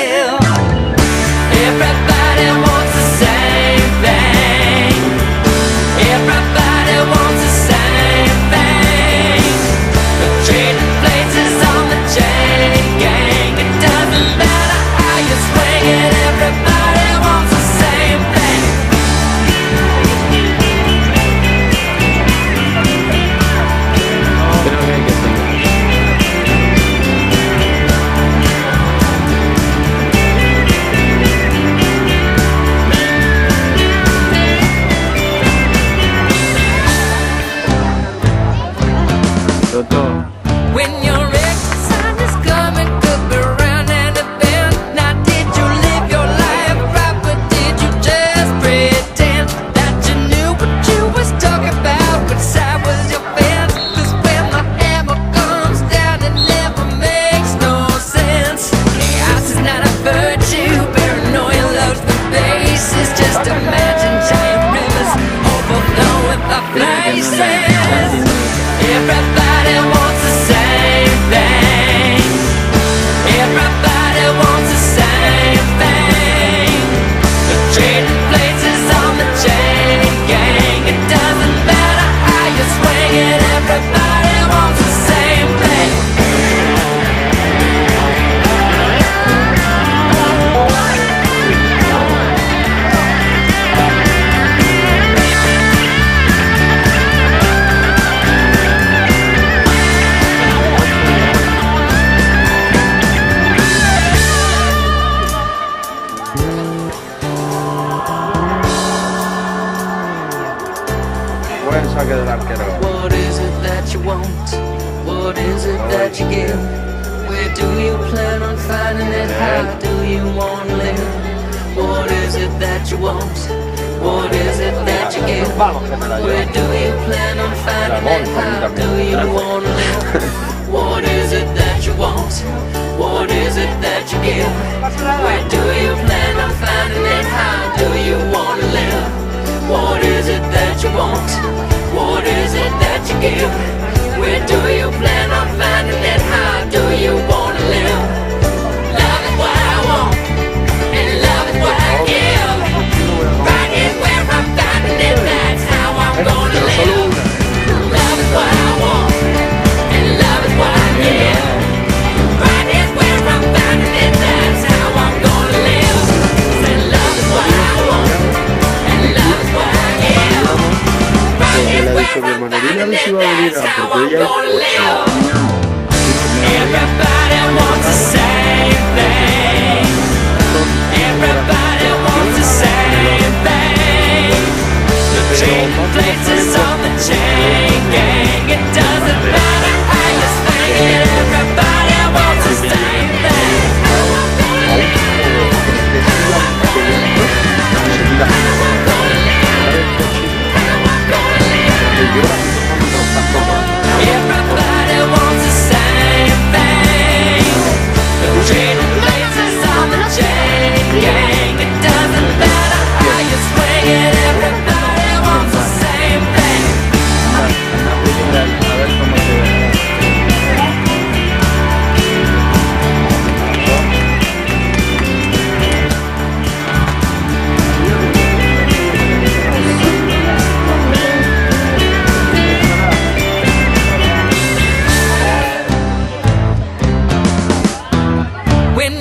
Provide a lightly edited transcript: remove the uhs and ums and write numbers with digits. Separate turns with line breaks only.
give. Everybody wants the same thing. Everybody wants the same thing. Trading places on the chain gang. It doesn't matter how you swing it. Everybody wants the same thing.
Creo que hay que hacerlo. Toto.
When your exercise is coming, could be around an event. Now, did you live your life right, but did you just pretend that you knew what you was talking about? Which side was your fence? 'Cause when the hammer comes down, it never makes no sense. Chaos is not a virtue, paranoia loves the base. It's just imagine giant rivers overflowing the places. Everybody wants the same thing. Everybody wants the same thing. The trading places on the chain gang. It doesn't matter how you swing it. Everybody wants the same thing.
Buen saque del arquero.
What is it that you want? What is it that you give? Where do you plan on finding it? How do you want to live? What is it that you want? What is it that you give? Where do you plan on finding it? How do you want to live? What is it that you want? What is it that you give? Where do you plan on finding it? How do you want to live? What is it that you want? What is it that you give? Where do you plan on finding it? How do you want to live? Love is what I want, and love is what I give. Right is where I'm finding it, that's how I'm gonna live. Love is what I want, and love is what I give. Right is where I'm finding it, that's how I'm gonna live. Say love is what I want, and love is what I give. Right is where I'm finding it, that's how I'm gonna live. Everybody wants the same thing. Everybody wants the same thing. The trading places on the chain gang. It doesn't matter how you swing it. Everybody wants the same thing. Everybody wants the same thing. The trading places on the chain gang. It doesn't matter how you swing it. Everybody wants the same thing.
A ver cómo se ve.
When